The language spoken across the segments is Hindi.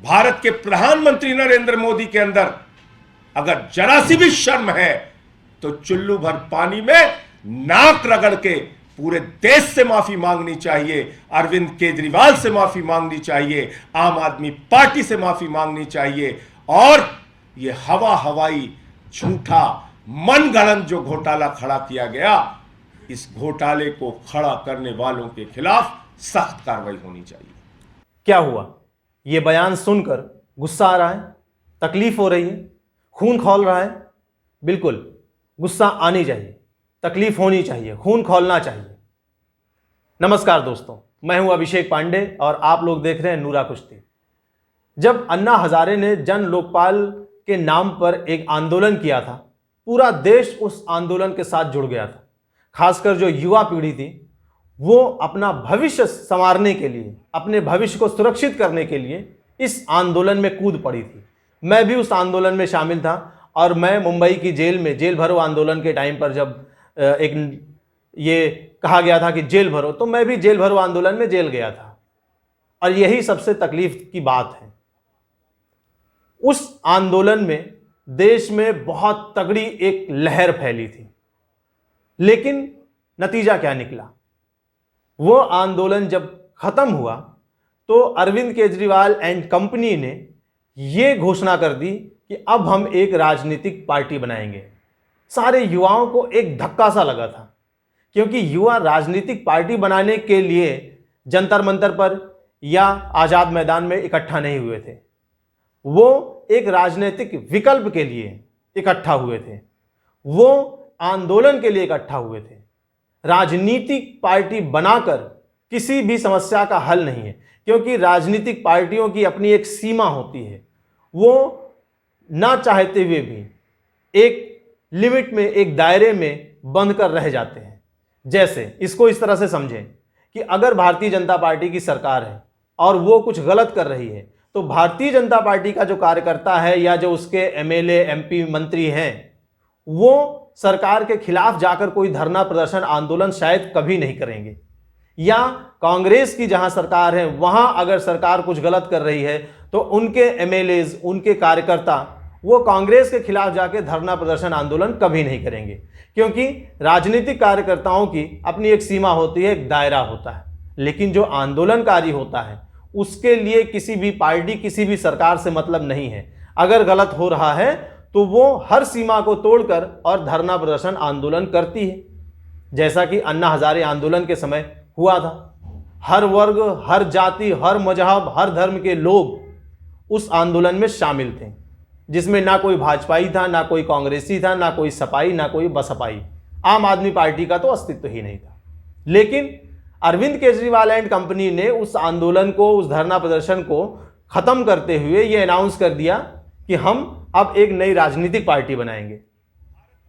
भारत के प्रधानमंत्री नरेंद्र मोदी के अंदर अगर जरा सी भी शर्म है तो चुल्लू भर पानी में नाक रगड़ के पूरे देश से माफी मांगनी चाहिए, अरविंद केजरीवाल से माफी मांगनी चाहिए, आम आदमी पार्टी से माफी मांगनी चाहिए और यह हवाई झूठा मनगढ़ंत जो घोटाला खड़ा किया गया, इस घोटाले को खड़ा करने वालों के खिलाफ सख्त कार्रवाई होनी चाहिए। क्या हुआ? यह बयान सुनकर गुस्सा आ रहा है, तकलीफ हो रही है, खून खौल रहा है? बिल्कुल, गुस्सा आनी चाहिए, तकलीफ होनी चाहिए, खून खौलना चाहिए। नमस्कार दोस्तों, मैं हूं अभिषेक पांडे और आप लोग देख रहे हैं नूरा कुश्ती। जब अन्ना हजारे ने जन लोकपाल के नाम पर एक आंदोलन किया था, पूरा देश उस आंदोलन के साथ जुड़ गया था। खासकर जो युवा पीढ़ी थी वो अपना भविष्य संवारने के लिए, अपने भविष्य को सुरक्षित करने के लिए इस आंदोलन में कूद पड़ी थी। मैं भी उस आंदोलन में शामिल था और मैं मुंबई की जेल में, जेल भरो आंदोलन के टाइम पर जब ये कहा गया था कि जेल भरो, तो मैं भी जेल भरो आंदोलन में जेल गया था। और यही सबसे तकलीफ की बात है। उस आंदोलन में देश में बहुत तगड़ी एक लहर फैली थी, लेकिन नतीजा क्या निकला? वो आंदोलन जब खत्म हुआ तो अरविंद केजरीवाल एंड कंपनी ने ये घोषणा कर दी कि अब हम एक राजनीतिक पार्टी बनाएंगे। सारे युवाओं को एक धक्का सा लगा था, क्योंकि युवा राजनीतिक पार्टी बनाने के लिए जंतर मंतर पर या आज़ाद मैदान में इकट्ठा नहीं हुए थे। वो एक राजनीतिक विकल्प के लिए इकट्ठा हुए थे, वो आंदोलन के लिए इकट्ठा हुए थे। राजनीतिक पार्टी बनाकर किसी भी समस्या का हल नहीं है, क्योंकि राजनीतिक पार्टियों की अपनी एक सीमा होती है। वो ना चाहते हुए भी एक लिमिट में, एक दायरे में बंद कर रह जाते हैं। जैसे इसको इस तरह से समझें कि अगर भारतीय जनता पार्टी की सरकार है और वो कुछ गलत कर रही है, तो भारतीय जनता पार्टी का जो कार्यकर्ता है या जो उसके एमएलए, एमपी, मंत्री हैं, वो सरकार के खिलाफ जाकर कोई धरना, प्रदर्शन, आंदोलन शायद कभी नहीं करेंगे। या कांग्रेस की जहां सरकार है, वहां अगर सरकार कुछ गलत कर रही है तो उनके एमएलएज, उनके कार्यकर्ता वो कांग्रेस के खिलाफ जाके धरना, प्रदर्शन, आंदोलन कभी नहीं करेंगे, क्योंकि राजनीतिक कार्यकर्ताओं की अपनी एक सीमा होती है, एक दायरा होता है। लेकिन जो आंदोलनकारी होता है उसके लिए किसी भी पार्टी, किसी भी सरकार से मतलब नहीं है। अगर गलत हो रहा है तो वो हर सीमा को तोड़कर और धरना, प्रदर्शन, आंदोलन करती है, जैसा कि अन्ना हजारे आंदोलन के समय हुआ था। हर वर्ग, हर जाति, हर मजहब, हर धर्म के लोग उस आंदोलन में शामिल थे, जिसमें ना कोई भाजपाई था, ना कोई कांग्रेसी था, ना कोई सपाई, ना कोई बसपाई। आम आदमी पार्टी का तो अस्तित्व ही नहीं था। लेकिन अरविंद केजरीवाल एंड कंपनी ने उस आंदोलन को, उस धरना प्रदर्शन को खत्म करते हुए ये अनाउंस कर दिया कि हम अब एक नई राजनीतिक पार्टी बनाएंगे।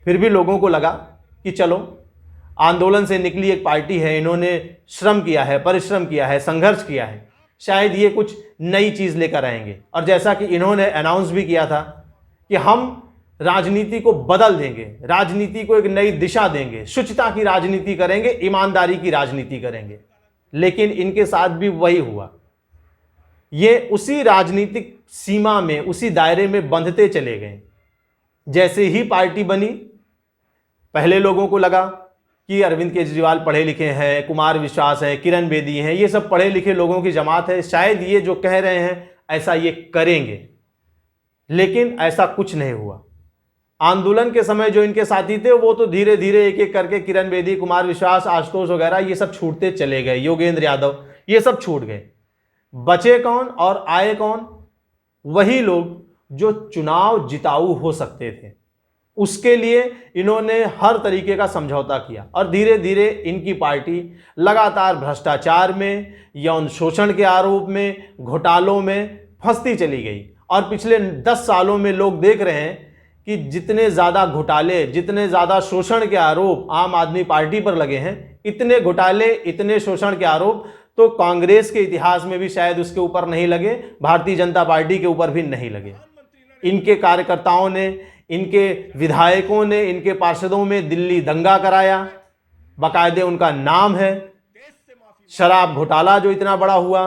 फिर भी लोगों को लगा कि चलो, आंदोलन से निकली एक पार्टी है, इन्होंने श्रम किया है, परिश्रम किया है, संघर्ष किया है, शायद ये कुछ नई चीज़ लेकर आएंगे। और जैसा कि इन्होंने अनाउंस भी किया था कि हम राजनीति को बदल देंगे, राजनीति को एक नई दिशा देंगे, शुचिता की राजनीति करेंगे, ईमानदारी की राजनीति करेंगे। लेकिन इनके साथ भी वही हुआ। ये उसी राजनीतिक सीमा में, उसी दायरे में बंधते चले गए। जैसे ही पार्टी बनी, पहले लोगों को लगा कि अरविंद केजरीवाल पढ़े लिखे हैं, कुमार विश्वास है, किरण बेदी हैं, ये सब पढ़े लिखे लोगों की जमात है, शायद ये जो कह रहे हैं ऐसा ये करेंगे। लेकिन ऐसा कुछ नहीं हुआ। आंदोलन के समय जो इनके साथी थे वो तो धीरे धीरे एक एक करके किरण बेदी, कुमार विश्वास, आशुतोष वगैरह ये सब छूटते चले गए, योगेंद्र यादव, ये सब छूट गए। बचे कौन और आए कौन? वही लोग जो चुनाव जिताऊ हो सकते थे। उसके लिए इन्होंने हर तरीके का समझौता किया और धीरे धीरे इनकी पार्टी लगातार भ्रष्टाचार में, यौन शोषण के आरोप में, घोटालों में फंसती चली गई। और पिछले 10 सालों में लोग देख रहे हैं कि जितने ज़्यादा घोटाले, जितने ज़्यादा शोषण के आरोप आम आदमी पार्टी पर लगे हैं, इतने घोटाले, इतने शोषण के आरोप तो कांग्रेस के इतिहास में भी शायद उसके ऊपर नहीं लगे, भारतीय जनता पार्टी के ऊपर भी नहीं लगे। इनके कार्यकर्ताओं ने, इनके विधायकों ने, इनके पार्षदों में दिल्ली दंगा कराया, बाकायदे उनका नाम है। शराब घोटाला जो इतना बड़ा हुआ,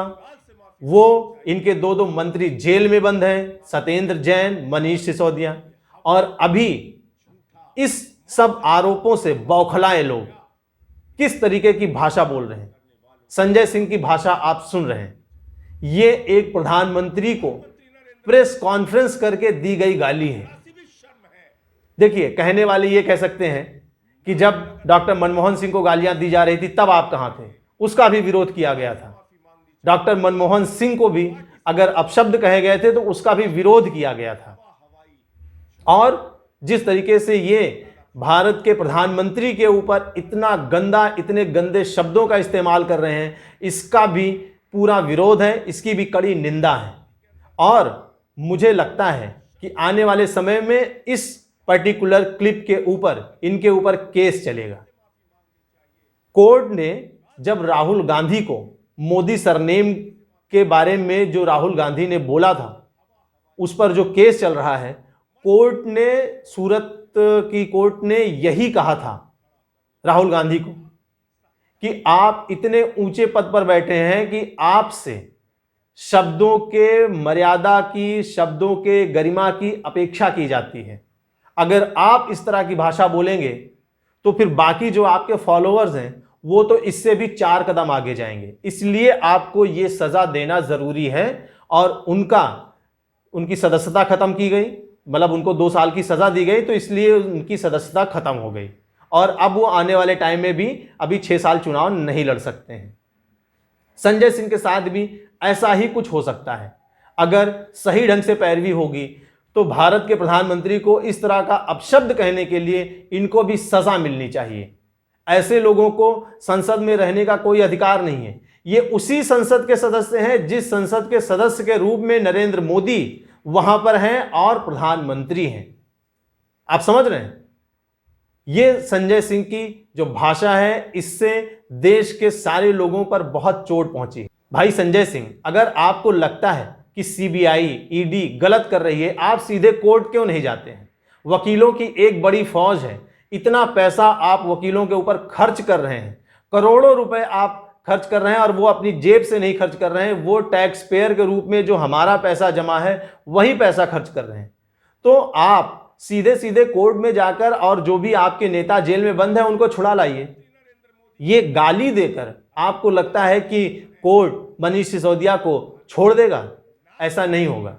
वो इनके दो दो मंत्री जेल में बंद हैं, सत्येंद्र जैन, मनीष सिसोदिया। और अभी इस सब आरोपों से बौखलाए लोग किस तरीके की भाषा बोल रहे हैं, संजय सिंह की भाषा आप सुन रहे हैं। ये एक प्रधानमंत्री को प्रेस कॉन्फ्रेंस करके दी गई गाली है। देखिए, कहने वाले ये कह सकते हैं कि जब डॉक्टर मनमोहन सिंह को गालियां दी जा रही थी तब आप कहां थे, उसका भी विरोध किया गया था। डॉक्टर मनमोहन सिंह को भी अगर अपशब्द कहे गए थे तो उसका भी विरोध किया गया था। और जिस तरीके से ये भारत के प्रधानमंत्री के ऊपर इतना गंदा, इतने गंदे शब्दों का इस्तेमाल कर रहे हैं, इसका भी पूरा विरोध है, इसकी भी कड़ी निंदा है। और मुझे लगता है कि आने वाले समय में इस पर्टिकुलर क्लिप के ऊपर इनके ऊपर केस चलेगा। कोर्ट ने जब राहुल गांधी को मोदी सरनेम के बारे में जो राहुल गांधी ने बोला था उस पर जो केस चल रहा है, कोर्ट ने, सूरत की कोर्ट ने यही कहा था राहुल गांधी को कि आप इतने ऊंचे पद पर बैठे हैं कि आपसे शब्दों के मर्यादा की, शब्दों के गरिमा की अपेक्षा की जाती है। अगर आप इस तरह की भाषा बोलेंगे तो फिर बाकी जो आपके फॉलोअर्स हैं वो तो इससे भी 4 कदम आगे जाएंगे। इसलिए आपको ये सजा देना जरूरी है। और उनकी सदस्यता खत्म की गई, मतलब उनको 2 साल की सजा दी गई, तो इसलिए उनकी सदस्यता खत्म हो गई। और अब वो आने वाले टाइम में भी अभी 6 साल चुनाव नहीं लड़ सकते हैं। संजय सिंह के साथ भी ऐसा ही कुछ हो सकता है। अगर सही ढंग से पैरवी होगी तो भारत के प्रधानमंत्री को इस तरह का अपशब्द कहने के लिए इनको भी सजा मिलनी चाहिए। ऐसे लोगों को संसद में रहने का कोई अधिकार नहीं है। ये उसी संसद के सदस्य हैं जिस संसद के सदस्य के रूप में नरेंद्र मोदी वहां पर हैं और प्रधानमंत्री हैं। आप समझ रहे हैं? ये संजय सिंह की जो भाषा है, इससे देश के सारे लोगों पर बहुत चोट पहुंची। भाई संजय सिंह, अगर आपको लगता है कि सीबीआई, ईडी गलत कर रही है, आप सीधे कोर्ट क्यों नहीं जाते हैं? वकीलों की एक बड़ी फौज है, इतना पैसा आप वकीलों के ऊपर खर्च कर रहे हैं, करोड़ों रुपए आप खर्च कर रहे हैं, और वो अपनी जेब से नहीं खर्च कर रहे हैं, वो टैक्स पेयर के रूप में जो हमारा पैसा जमा है वही पैसा खर्च कर रहे हैं। तो आप सीधे सीधे कोर्ट में जाकर और जो भी आपके नेता जेल में बंद है उनको छुड़ा लाइए। ये गाली देकर आपको लगता है कि कोर्ट मनीष सिसोदिया को छोड़ देगा? ऐसा नहीं होगा।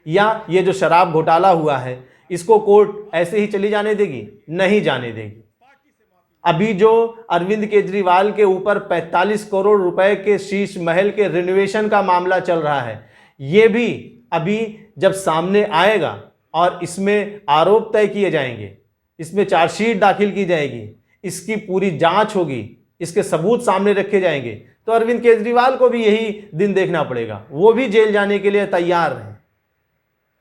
या ये जो शराब घोटाला हुआ है इसको कोर्ट ऐसे ही चली जाने देगी? नहीं जाने देगी। अभी जो अरविंद केजरीवाल के ऊपर 45 करोड़ रुपए के शीश महल के रिनोवेशन का मामला चल रहा है, ये भी अभी जब सामने आएगा और इसमें आरोप तय किए जाएंगे, इसमें चार्जशीट दाखिल की जाएगी, इसकी पूरी जांच होगी, इसके सबूत सामने रखे जाएंगे, तो अरविंद केजरीवाल को भी यही दिन देखना पड़ेगा। वो भी जेल जाने के लिए तैयार हैं।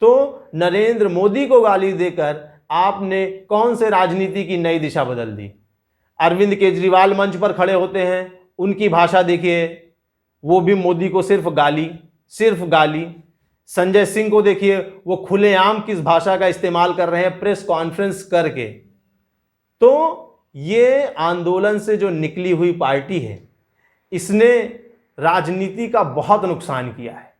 तो नरेंद्र मोदी को गाली देकर आपने कौन से राजनीति की नई दिशा बदल दी? अरविंद केजरीवाल मंच पर खड़े होते हैं, उनकी भाषा देखिए, वो भी मोदी को सिर्फ गाली। संजय सिंह को देखिए, वो खुलेआम किस भाषा का इस्तेमाल कर रहे हैं प्रेस कॉन्फ्रेंस करके। तो ये आंदोलन से जो निकली हुई पार्टी है, इसने राजनीति का बहुत नुकसान किया है।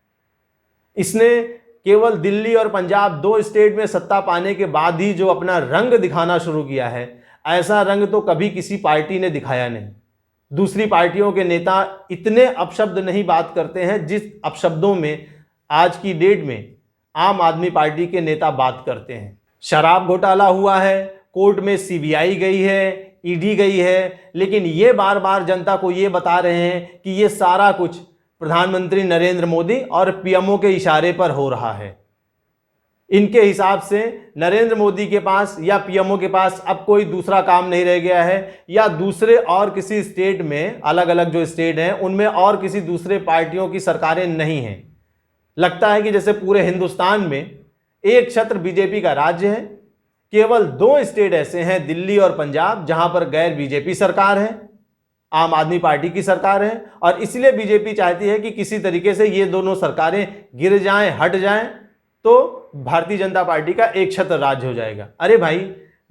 इसने केवल दिल्ली और पंजाब 2 स्टेट में सत्ता पाने के बाद ही जो अपना रंग दिखाना शुरू किया है, ऐसा रंग तो कभी किसी पार्टी ने दिखाया नहीं। दूसरी पार्टियों के नेता इतने अपशब्द नहीं बात करते हैं जिस अपशब्दों में आज की डेट में आम आदमी पार्टी के नेता बात करते हैं। शराब घोटाला हुआ है, कोर्ट में सीबीआई गई है, ईडी गई है, लेकिन ये बार बार जनता को ये बता रहे हैं कि ये सारा कुछ प्रधानमंत्री नरेंद्र मोदी और पीएमओ के इशारे पर हो रहा है। इनके हिसाब से नरेंद्र मोदी के पास या पीएमओ के पास अब कोई दूसरा काम नहीं रह गया है, या दूसरे और किसी स्टेट में, अलग अलग जो स्टेट हैं उनमें और किसी दूसरे पार्टियों की सरकारें नहीं हैं। लगता है कि जैसे पूरे हिंदुस्तान में एक छत्र बीजेपी का राज्य है, केवल 2 स्टेट ऐसे हैं, दिल्ली और पंजाब, जहां पर गैर बीजेपी सरकार है, आम आदमी पार्टी की सरकार है। और इसलिए बीजेपी चाहती है कि किसी तरीके से ये दोनों सरकारें गिर जाएं, हट जाएं, तो भारतीय जनता पार्टी का एक छत्र राज्य हो जाएगा। अरे भाई,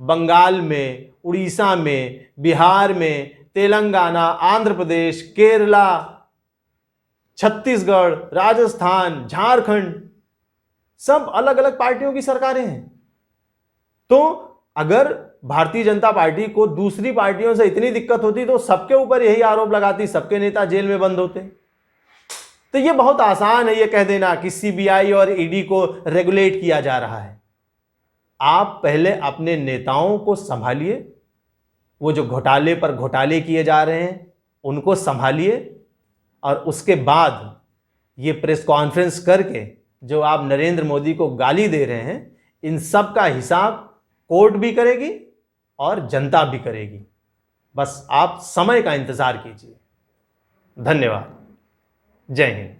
बंगाल में, उड़ीसा में, बिहार में, तेलंगाना, आंध्र प्रदेश, केरला, छत्तीसगढ़, राजस्थान, झारखंड, सब अलग अलग पार्टियों की सरकारें हैं। तो अगर भारतीय जनता पार्टी को दूसरी पार्टियों से इतनी दिक्कत होती तो सबके ऊपर यही आरोप लगाती, सबके नेता जेल में बंद होते। तो ये बहुत आसान है ये कह देना कि सीबीआई और ईडी को रेगुलेट किया जा रहा है। आप पहले अपने नेताओं को संभालिए, वो जो घोटाले पर घोटाले किए जा रहे हैं उनको संभालिए, और उसके बाद ये प्रेस कॉन्फ्रेंस करके जो आप नरेंद्र मोदी को गाली दे रहे हैं, इन सब का हिसाब कोर्ट भी करेगी और जनता भी करेगी। बस आप समय का इंतजार कीजिए। धन्यवाद। जय हिंद।